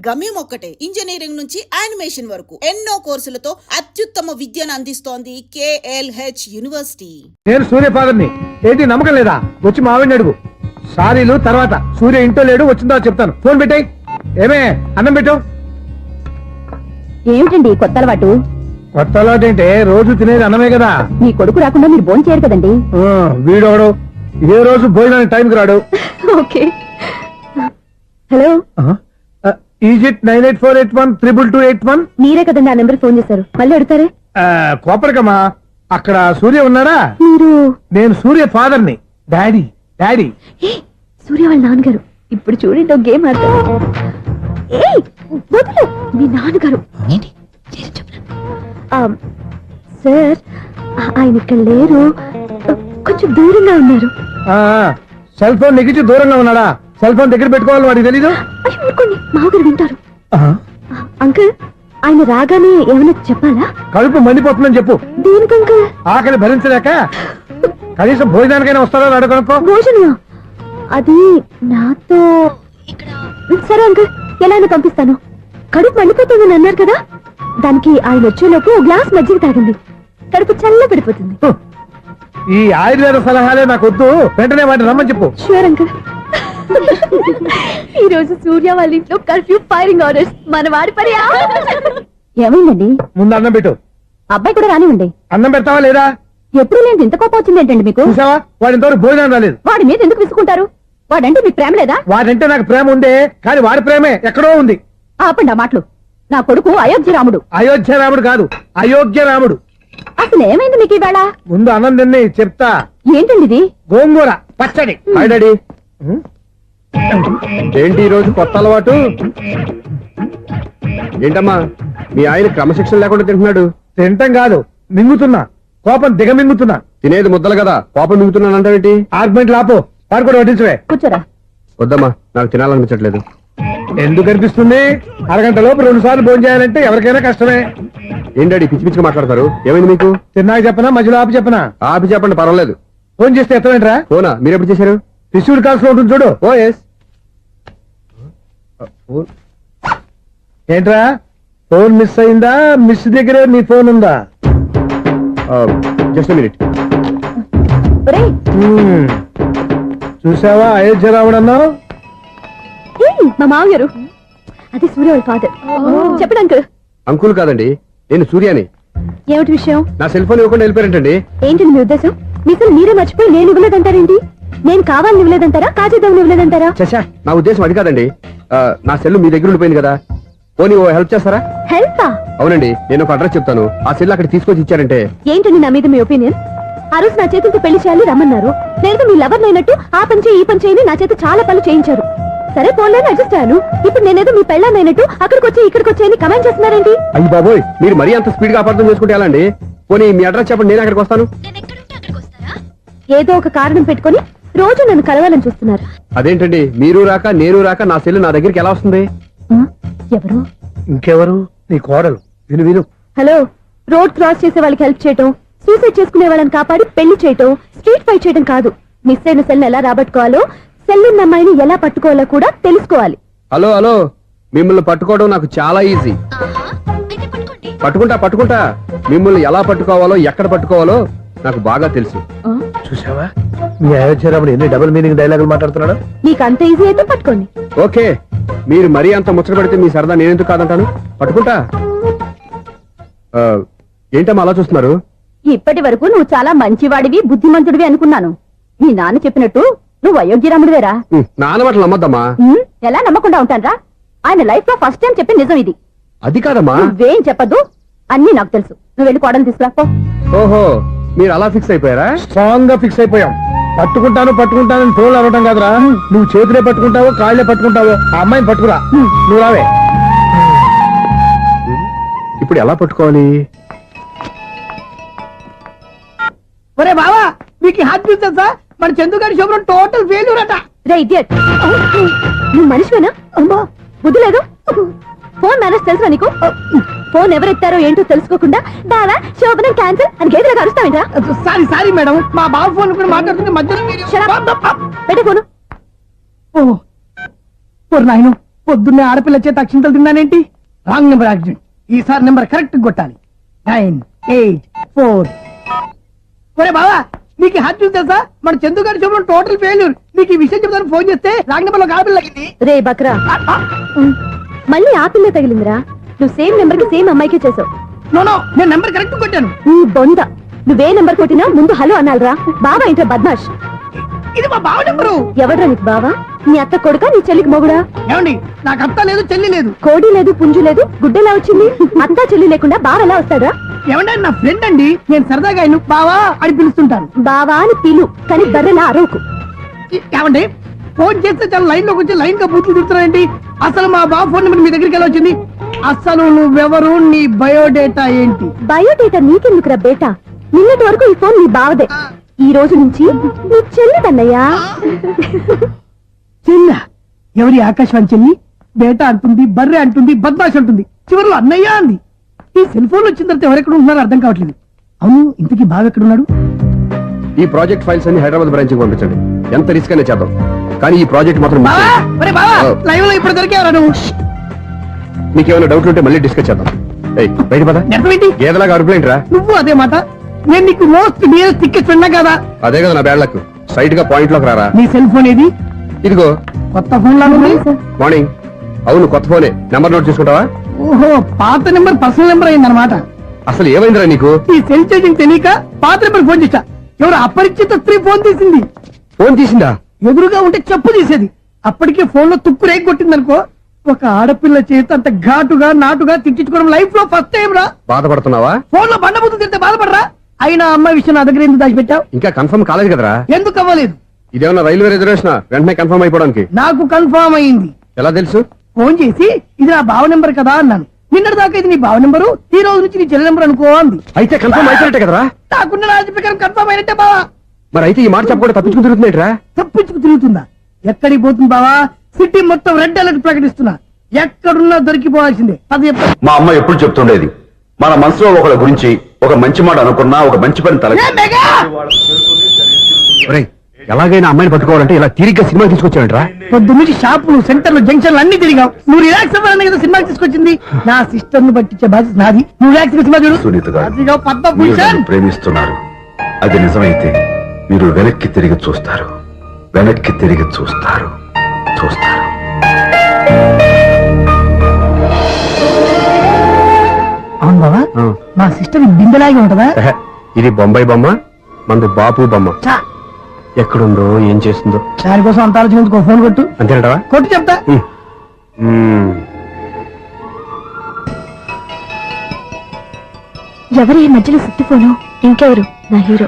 గమ్యం ఒక్కటే, ఇంజనీరింగ్ నుంచి యానిమేషన్ వరకు ఎన్నో కోర్సులతో అత్యుత్తమ విద్యను అందిస్తోంది KLH యూనివర్సిటీ. నేను సూర్య ఫాదర్ని. ఏంటి నమ్మకం లేదా? వచ్చి మావిని అడుగు. సారీలు తర్వాత. సూర్య ఇంట్లో లేడు, వచ్చిందో చెప్తాను. ఫోన్ పెట్టాయి. ఏమే అన్నం పెట్టు. ఏమిటండి కొత్త అలవాటు? కొత్త అలవాటు ఏంటే? రోజు తినేది అన్నమే కదా. మీ కొడుకు రాకుండా మీరు భోజనం చేయరు కదండి. వీడోడు ఏ రోజు భోజనానికి టైంకి రాడు. ఓకే. Hello, is it 9848132281. మీరే కదండి ఆ నెంబర్ ఫోన్ చేశారు, మళ్ళీ అడుగుతారే? కోపరికమ్మా, అక్కడ సూర్య ఉన్నారా? మీరు? నేను సూర్య ఫాదర్ని. Daddy daddy. సూర్య వాళ్ళ నాన్నగారు. ఇప్పుడు చూడండి ఒక గేమ్ ఆడతారు. వదిలే, మీ నాన్నగారు. సార్, ఆయన ఇక్కడ లేరు, కొంచెం దూరంగా ఉన్నారు. సెల్ ఫోన్ నెగిచి దూరంగా ఉన్నాడా? సెల్ ఫోన్ దగ్గర పెట్టుకోవాలి, వాడికి తెలీదు. అయ్యో ఊరుకోండి, మామగారు వింటారు. అంకుల్, ఆయన రాగానే ఏమైనా చెప్పాలా? కడుపు మండిపోతుందని చెప్పు. దేనికి అంకుల్? ఆకలి భరించలేక కనీసం భోజనానికైనా వస్తారో రాడు కనుక్కో. భోజనమా? అది నాతో. సరే అంకుల్, ఎలా అయినా పంపిస్తాను. కడుపు మండిపోతుందని అన్నారు కదా, దానికి ఆయన వచ్చేలోపు గ్లాస్ మజ్జిగ తాగింది, కడుపు చల్ల పడిపోతుంది. ఈ ఆయుర్వేద సలహాలే నాకు వద్దు, వెంటనే వాటిని రమ్మని చెప్పు. Sure uncle. ఈ రోజు సూర్య వాళ్ళ ఇంట్లో కర్ఫ్యూ ఫైరింగ్ ఆర్డర్స్. మన వాడి పని ఏమైందండి? ముందు అన్నం పెట్టు. అబ్బాయి కూడా రానివ్వండి. అన్నం పెడతావా లేదా? ఎప్పుడు నేను ఇంత కోపం వచ్చింది ఏంటండి మీకు? చూసావా, వాడి ఇంతవరకు భోజనం రాలేదు. వాడి మీద ఎందుకు విసుకుంటారు? వాడంటే మీకు ప్రేమ లేదా? వాడంటే నాకు ప్రేమ ఉండే, కానీ వాడి ప్రేమే ఎక్కడో ఉంది. ఆపండి ఆ మాటలు. నా కొడుకు అయోధ్య రాముడు. అయోధ్య రాముడు కాదు, అయోగ్య రాముడు. అసలు ఏమైంది మీకు ఈవేళ? ముందు అన్నం తిని చెప్తా. ఏంటండి ఇది? గోంగూర పచ్చడి. Hi daddy. ఏంటి ఈ రోజు కొత్త అలవాటు? ఏంటమ్మా, మీ ఆయన క్రమశిక్షణ లేకుండా తింటున్నాడు? తింటం కాదు, మింగుతున్నా. కోపం దిగమింగుతున్నా. తినేది ముద్దలు కదా, కోపం మింగుతున్నాను అంటావేంటి? ఆర్గ్మెంట్ లాపో, వాడు కూడా వడ్డించవే. కూర్చోరా. వద్దమ్మా, నాకు తినాలనిపించట్లేదు. ఎందుకు అనిపిస్తుంది? అరగంట లోపు 2 సార్లు భోజనం చేయాలంటే ఎవరికైనా కష్టమే. ఏం డాడీ పిచ్చి పిచ్చిగా మాట్లాడతారు? ఏమైంది మీకు? తిన్నాక చెప్పనా, మధ్యలో ఆపి చెప్పనా? ఆపి చెప్పండి, పర్వాలేదు. ఫోన్ చేస్తే ఎత్తవేంట్రా? ఫోనా? మీరు ఎప్పుడు చేశారు? రిసీవ్డ్ కాల్స్ లో ఉంటుంది చూడు. ఓ ఎస్. ఏంట్రా, ఫోన్ మిస్ అయిందా? మిస్ దగ్గరే నీ ఫోన్ ఉందా? Just minute. చూసావా, అయోధ్య రాముడు అన్నావు. మా మామగారు, అది సూర్య వాళ్ళ ఫాదర్. చెప్పండి అంకుల్. అంకుల్ కాదండి, నేను సూర్యాని. ఏమిటి విషయం? నా సెల్ ఫోన్ ఇవ్వకుండా వెళ్ళిపోయారంటండి. ఏంటండి మీ ఉద్దేశం? మీసలు మీరే మర్చిపోయి నేను ఇవ్వలేదంటారేంటి? నేను కావాలని ఇవ్వలేదంటారా, కాజేద్దామని ఇవ్వలేదంటారా? చచ్చా, నా ఉద్దేశం అది కాదండి. నా సెల్ మీ దగ్గర ఉండిపోయింది కదా, పోనీ ఓ హెల్ప్ చేస్తారా? హెల్పా? అవునండి, నేను ఒక అడ్రస్ చెప్తాను, ఆ సెల్ అక్కడ తీసుకొచ్చి ఇచ్చారంటే. ఏంటండి నా మీద మీ ఒపీనియన్? ఆ రోజు నా చేతులతో పెళ్లి చేయాలి రమ్మన్నారు. లేదు మీ లవర్ అయినట్టు ఆ పని చేయి ఈ పని చేయని నా చేత చాలా పనులు చేయించారు. సరే పోన్లేని అడ్జస్ట్ అయ్యాను. ఇప్పుడు నేనేదో మీ పెళ్ళాన్నైనట్టు అక్కడికి వచ్చి ఇక్కడికి వచ్చి కమెంట్ చేస్తున్నారేంటి? అయ్యి బాబోయ్, మీరు మరీ అంత స్పీడ్ గా అపార్థం చేసుకుంటే ఎలా అండి? పోనీ మీ అడ్రస్ చెప్పండి, నేను అక్కడికి వస్తాను. ఏదో ఒక కారణం పెట్టుకొని రోజు నన్ను కలవాలని చూస్తున్నారు. అదేంటండి, మీరు రాక నేను రాక నా సెల్ నా దగ్గరికి ఎలా వస్తుంది? ఎవరు? ఇంకెవరు? నీ కోడలు. విను విను. హలో, రోడ్ క్రాస్ చేసే వాళ్ళకి హెల్ప్ చేయటం, సూసైడ్ చేసుకునే వాళ్ళని కాపాడి పెళ్లి చేయటం, స్ట్రీట్ ఫైట్ చేయడం కాదు. మిస్ అయిన సెల్ ఎలా రాబట్టుకోవాలో, సెల్ ఉన్న అమ్మాయిని ఎలా పట్టుకోవాలో కూడా తెలుసుకోవాలి. హలో హలో, మిమ్మల్ని పట్టుకోవడం నాకు చాలా ఈజీ. పట్టుకుంటా. మిమ్మల్ని ఎలా పట్టుకోవాలో, ఎక్కడ పట్టుకోవాలో నాకు బాగా తెలుసు. చూసావా, మీ అయోధ్య రాముడు ఎన్ని డబుల్ మీనింగ్ డైలాగులు మాట్లాడుతున్నాడు. మీకు అంత ఈజీ అయితే పట్టుకోండి. ఓకే, మీరు మరీ అంత ముచ్చట పెడితే మీ సరదా నేనెందుకు కాదంటాను. పట్టుకుంటా. ఏంటమ్మా అలా చూస్తున్నారు? ఇప్పటి వరకు నువ్వు చాలా మంచివాడివి, బుద్ధిమంతుడివి అనుకున్నాను. మీ నాన్న చెప్పినట్టు నువ్వు అయోగ్యరాముడివేరా? నాన్న మాటలు నమ్మద్దమ్మా. ఎలా నమ్మకుండా ఉంటానరా? ఆయన లైఫ్ లో ఫస్ట్ టైం చెప్పి నిజం ఇది. అది కాదమ్మా. నువ్వేం చెప్పదు, అన్ని నాకు తెలుసు. నువ్వు వెళ్ళి కోడలు తీసుకురాపో. ఓహో, మీరు అలా ఫిక్స్ అయిపోయారా? స్ట్రాంగ్ గా ఫిక్స్ అయిపోయాం. పట్టుకుంటాను ఫోన్లు అడగటం కాదురా, నువ్వు చేతులే పట్టుకుంటావో కాళ్ళే పట్టుకుంటావో ఆ అమ్మాయిని పట్టుకురా. నువ్వు రావే. ఇప్పుడు ఎలా పట్టుకోవాలి? ఒరే బావా, మీకు హాట్ న్యూస్ తెలుసా? మన చందుగారి శుభ్రం టోటల్ ఫెయిల్యూర్ అట. రే ఇడియట్, నువ్వు మనిషివేనా? అమ్మా బుద్ధి లేదు. ఫోన్ మేనేజ్ తెలుసా నీకు? ఫోన్ ఎవరెత్తారో ఏంటో తెలుసుకోకుండా దావా శోభనం క్యాన్సిల్ అని గేదెలకు అరుస్తావేంటా? సారీ మేడం, మా బావ ఫోన్ కూడా మాట్లాడుతుంటే మధ్యలో పెట్టే ఫోను. ఓ నాయను, పొద్దున్నే ఆడపిల్ల చేత అక్షింతలు తిన్నానేంటి? Wrong number accident. ఈసారి నెంబర్ కరెక్ట్ కొట్టాలి. 9, 8, 4. ఒరే బావా, నీకు హార్ట్ చూసి తెలుసా? మన చందు గారి శుభ్రం టోటల్ ఫెయిల్యూర్. నీకు ఈ విషయం చెప్తాను ఫోన్ చేస్తే రాంగ్ నెంబర్ లో ఆడపిల్ల తగ్గింది. రే బక్రా, మళ్ళీ ఆ పిల్ల తగిలిందిరా. నువ్వు సేమ్ నెంబర్ కి సేమ్ అమ్మాయికే చేసావు. నో, నేను నెంబర్ కరెక్ట్ కొట్టాను. నీ బొంద, నువ్వే నెంబర్ కొట్టినా ముందు హలో అనాలరా. బావా ఏంట్రా బద్మాష్? ఇది మా బావ నెంబరు. ఎవడ్రా నీకు బావా? నీ అత్త కొడుకా, నీ చెల్లికి మొగుడా? ఏమండి, నాకు అత్త లేదు, చెల్లి లేదు. కోడి లేదు, పుంజు లేదు, గుడ్డెలా వచ్చింది? అత్త చెల్లి లేకుండా బావ ఎలా వస్తాడా? ఏమండి, నా ఫ్రెండ్ అండి. నేను సరదాగా ఆయన బావా అని పిలుస్తుంటాను. బావా అని పిలు, కానీ బర్రెలా అరవకు. ఏమండి, ఫోన్ చేస్తే చాలా లైన్ లోకి వచ్చి లైన్ గా బూతులు తిడుతున్నాయండి. అసలు మా బావ ఫోన్ నెంబర్ మీ దగ్గరికి ఎలా వచ్చింది? అసలు నువ్వెవరు, నీ బయోడేటా ఏంటి? బయోడేటా నీకెందుకురా బేటా? నిన్నటి వరకు ఈ ఫోన్ నీ బావదే. ఈ రోజు నుంచి నీ చెల్లిదన్నయ్యా. చెల్ల ఎవరి? ఆకాశవాణి చెల్లి. బేటా అంటుంది, బర్రె అంటుంది, బద్మాష్ అంటుంది, చివరిలో అన్నయ్య అంది. ఈ సెల్ ఫోన్ వచ్చిన తర్వాత ఎవరెక్కడ ఉంటున్నారో అర్థం కావట్లేదు. అవును, ఇంతకీ బావ ఎక్కడున్నాడు? ఈ ప్రాజెక్ట్ ఫైల్స్ అన్ని హైదరాబాద్ బ్రాంచ్ కి పంపించండి. ఎంత రిస్క్ అనే చేద్దాం, కానీ ఈ ప్రాజెక్ట్ మాత్రం miss బావా, చేయొద్దు. ఒరే బావా, లైవ్ లో ఇప్పుడు దొరికేవరా నువ్వు? నీకేమైనా డౌట్లు ఉంటే మళ్ళీ డిస్కస్ చేద్దాం. ఏయ్, బయట పద. నెట్టమేంటి? గేదలాగా అరుపులేంట్రా? నువ్వు అదే మాట. నేను నీకు మోస్ట్ డియరెస్ట్ టికెట్స్ ఉన్నా కదా. అదే కదా నా బ్యాడ్ లక్. స్ట్రైట్ గా పాయింట్ లోకి రారా. నీ సెల్ ఫోన్ ఏది? ఇదిగో కొత్త ఫోన్ లాగా ఉంది. మార్నింగ్. అవును, కొత్త ఫోనే. నెంబర్ నోట్ చేసుకుంటావా? ఓహో, పాత నెంబర్ పర్సనల్ నెంబర్ అయిందన్నమాట. అసలు ఏమైందిరా నీకు? ఈ సెల్ చేసింగ్ తెలియక పాత నెంబర్ ఫోన్ చేశా. ఎవరు అపరిచిత స్త్రీ ఫోన్ తీసింది. ఫోన్ తీసిందా? ఎదురుగా ఉంటే చెప్పు తీసేది. అప్పటికే ఫోన్ లో తుక్కు రేగి కొట్టిందనుకో. ఒక ఆడపిల్ల చేత అంత ఘాటుగా నాటుగా తిట్టించుకోవడం లైఫ్ లో ఫస్ట్ టైం రా. బాధపడుతున్నావా? ఫోన్ లో బండబుద్ధి తింటే బాధపడరా? అయినా అమ్మాయి విషయం నా దగ్గర ఎందుకు దాచిపెట్టావు? ఇంకా కన్ఫర్మ్ కాలేదు కదరా. ఎందుకు అవ్వలేదు? ఇదేమన్నా రైల్వే రిజర్వేషన్? వెంటనే కన్ఫర్మ్ అయిపోవడానికి. నాకు కన్ఫర్మ్ అయింది. ఎలా తెలుసు? ఫోన్ చేసి ఇది నా బావ నెంబర్ కదా అన్నాను. నిన్నటి దాకా ఇది నీ బావ నెంబరు, ఈ రోజు నుంచి నీ చెల్లి నెంబర్ అనుకో అంది. అయితే కన్ఫర్మ్ అయిపోయినట్టే కదరా. నాకున్న రాజు ప్రకారం కన్ఫర్మ్ అయినట్టే బావా. మరి అయితే ఈ మాట చెప్పకుండా తప్పించుకుని తిరుగుతున్నాయిట్రా. తప్పించుకు తిరుగుతుందా? ఎక్కడికి పోతుంది బావా? సిటీ మొత్తం రెడ్ అలర్ట్ ప్రకటిస్తున్నా. ఎక్కడున్నా దొరికిపోవాల్సిందే. అది చెప్పు. మా అమ్మ ఎప్పుడు చెప్తుండేది, మన మనసులో ఒకళ్ళ గురించి ఒక మంచి మాట అనుకున్నా ఒక మంచి పని తల ఏ మెగా! ఒరేయ్, ఎలాగైనా అమ్మాయిని పట్టుకోవాలంటే ఇలా తిరిగ్గా సినిమా తీసుకొచ్చాడంట్రా. పొద్దున్నుంచి షాపులు, సెంటర్లు, జంక్షన్లు అన్ని తిరిగావు. నువ్వు రిలాక్స్ అవ్వాలని కదా సినిమాకి తీసుకొచ్చింది. నా సిస్టర్ ను పట్టించే బాధ్యత నాది. నువ్వు రిలాక్స్ సినిమా చూడు. సునీత గారు, అదిగో మీరు పద్మభూషణ్. నన్ను ప్రేమిస్తున్నారు. అది నిజమైతే మీరు వెనక్కి తిరిగి చూస్తారు, వెనక్కి తిరిగి చూస్తారు, చూస్తారు. అవును బావా, మా సిస్టర్ బిందెలాగే ఉంటదా? ఎహె, ఇది బొంబాయి బొమ్మ, మందు బాపు బొమ్మ. చా, ఎక్కడుందో ఏం చేస్తుందో. దానికోసం అంత ఆలోచించుకో. ఫోన్ కొట్టు. అంతేనంటావా? కొట్టు చెప్తా. ఎవరు ఈ మధ్యలో సుత్తి ఫోను? ఇంకెవరు? నా హీరో.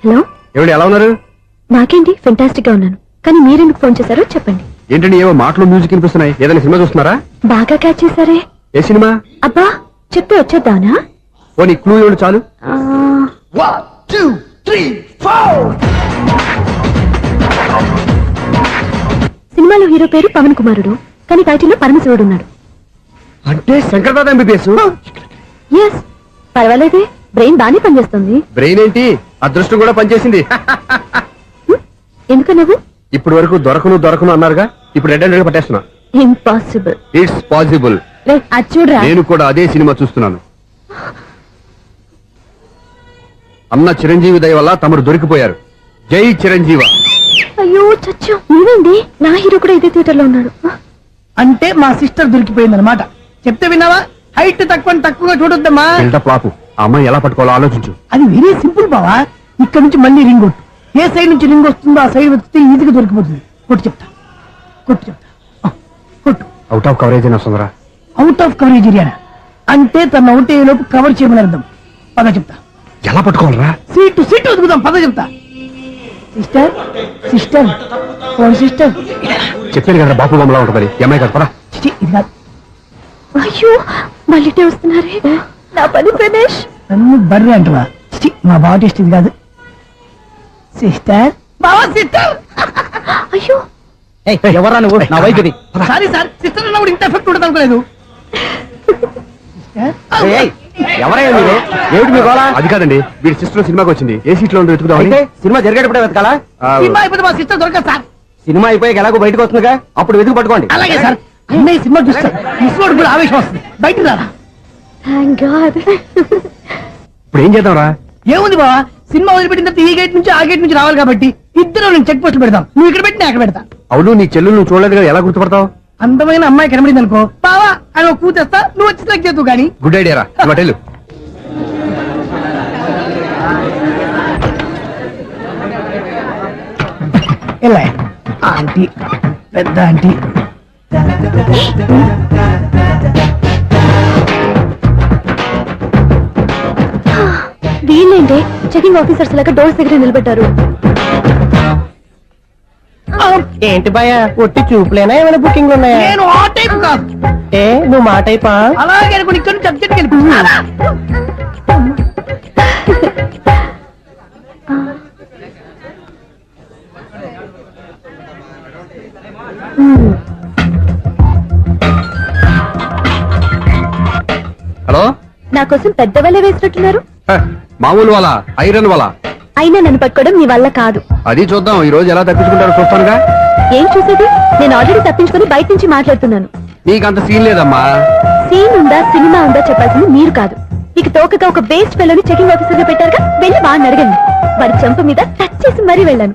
హలో, ఏమిటి ఎలా ఉన్నారు? నాకేంటి ఫెంటాస్టిక్ గా ఉన్నాను, కానీ మీరెందుకు ఫోన్ చేశారో చెప్పండి. ఏంటండి ఏవో మాటలు మ్యూజిక్ వినిపిస్తున్నాయి. ఏదైనా సినిమా చూస్తున్నారా? బాగా క్యాచ్ చేశారే. ఏ సినిమా? అబ్బా, చెప్తే వచ్చేద్దానా? ఓ నీ క్లూ ఇవ్వండి చాలు. ఆ, 1, 2, 3, 4. సినిమాలో హీరో పేరు పవన్ కుమారుడు, కానీ టైటిల్లో పరమశివుడు ఉన్నాడు. అంటే శంకర్దాద ఎంబీబీఎస్. ఎస్, పర్వాలేదే, బ్రెయిన్ బానే పనిచేస్తుంది. బ్రెయిన్ ఏంటి, అదృష్టం కూడా పనిచేసింది. ఎందుకన్నావు? ఇప్పటి వరకు దొరకను అన్నారుగా, ఇప్పుడు రెడ్ అండ్ పట్టేస్తున్నా. ఇంపాసిబుల్. It's possible. అది చూడరా. నేను కూడా అదే సినిమా చూస్తున్నాను. అన్న చిరంజీవి దయ వల్ల తమరు దొరికిపోయారు. జై చిరంజీవ. అయ్యో చచ్చు, నీవేంటి? నా హీరో కూడా ఇదే థియేటర్ లో ఉన్నాడు. అంటే మా సిస్టర్ దొరికిపోయింది అనమాట. చెప్తే విన్నావా? హైట్ తక్కువగా చూడొద్దమ్మా. బిల్డప్ లాపు. ఆ అమ్మాయి ఎలా పట్టుకోవాలో ఆలోచించు. అది వెరీ సింపుల్ బావా. ఇక్కడ నుంచి మళ్ళీ రింగ్ కొట్టు. ఏ సైడ్ నుంచి రింగ్ వస్తుందో ఆ సైడ్ వెతికితే ఈజీగా దొరికిపోతుంది. కొట్టు చెప్తా. ఆ, కొట్టు. అవుట్ ఆఫ్ కవరేజ్ అయినా సుందరా. అవుట్ ఆఫ్ కవరేజ్ ఏరియా అంటే తన అవుట్ అయ్యే లోపు కవర్ చేయమని అర్థం. పద చెప్తా. ఎలా పట్టుకోవాలరా? సీటు వెతుకుదాం. పద చెప్తా. Sister sister phone sister. చెప్పాను కదా బాపు బొమ్మలా ఉంటుందని. ఈ అమ్మాయి కదా పరా. చిచి, ఇది కాదు. అయ్యో, మళ్ళీ వస్తున్నారే. నా పని ఫినిష్. నన్ను బర్రె అంటవా? చిచి, మా బావ టేస్ట్ ఇది కాదు. సిస్టర్, బావా సిస్టర్. అయ్యో, ఎవరా నువ్వు? నా వైపు ఇది. సారీ సార్, సిస్టర్ అన్నప్పుడు ఇంత ఎఫెక్ట్ ఉండదు అనుకోలేదు. ఎవరయ్యా మీరు? ఏమిటి మీ గోళ? అది కాదండి, వీడి సిస్టర్ సినిమాకి వచ్చింది. ఏ సీట్ లో ఉందో వెతుకుదామని. సినిమా జరిగేటప్పుడే వెతకాలా? సినిమా అయిపోతే మా సిస్టర్ దొరకదు సార్. సినిమా అయిపోయాక ఎలాగో బయటకు వస్తుందిగా అప్పుడు వెతుకు పట్టుకోండి. అలాగే సార్. అన్నయ్య సినిమా చూస్తారు, మిస్వాడు కూడా ఆవేశం వస్తుంది. బయటికి రారా. Thank God. ఇప్పుడు ఏం చేద్దాంరా? ఏముంది బావా, సినిమా వదిలిపెట్టిన తర్వాత ఈ గేట్ నుంచి ఆ గేట్ నుంచి రావాలి కాబట్టి ఇద్దరు నేను చెక్ పోస్టులు పెడతాం. నువ్వు ఇక్కడ పెట్టి నేను అక్కడ పెడతా. అవును, నీ చెల్లెలు నువ్వు చూడలేదు కదా, ఎలా గుర్తుపడతావు? అందమైన అమ్మాయి కనబడింది అనుకో బావా అని ఒక కూతేస్తా, నువ్వు వచ్చి సెలెక్ట్ చేద్దు కానీ. గుడ్ ఐడియా రా, హోటల్. ఎలా ఆంటీ, పెద్ద ఆంటీ. వీళ్ళేంటి చెకింగ్ ఆఫీసర్స్ లాగా డోర్స్ దగ్గర నిలబెట్టారు. ఏంటి భయ ఒట్టి చూపులేనా ఏమైనా బుకింగ్ ఉన్నాయా? నేను ఆ టైప్ కాదు. ఏ నువ్వు మా టైపా? అలాగే అనుకుని ఇక్కడ నుంచి అర్జెంట్కి వెళ్ళిపో. హలో, నా కోసం పెద్ద వలే వేసినట్టున్నారు. మామూలు వాళ్ళ ఐరన్ వాళ్ళ. అయినా నన్ను పట్టుకోవడం మీ వల్ల కాదు. అది చూద్దాం ఈ రోజు ఎలా తప్పించుకుంటారో చూస్తానుగా. ఏం చూసేది? నేను ఆల్రెడీ తప్పించుకొని బయట నుంచి మాట్లాడుతున్నాను. నీకంత సీన్ లేదమ్మా. సీన్ ఉందా సినిమా ఉందా చెప్పాల్సింది మీరు కాదు. మీకు తోకగా ఒక బేస్ట్ పిల్లని చెకింగ్ ఆఫీసర్ గా పెట్టారుగా, వెళ్ళి వాడిని అడగండి. వాడి చెంప మీద టచ్ చేసి మరీ వెళ్ళాను.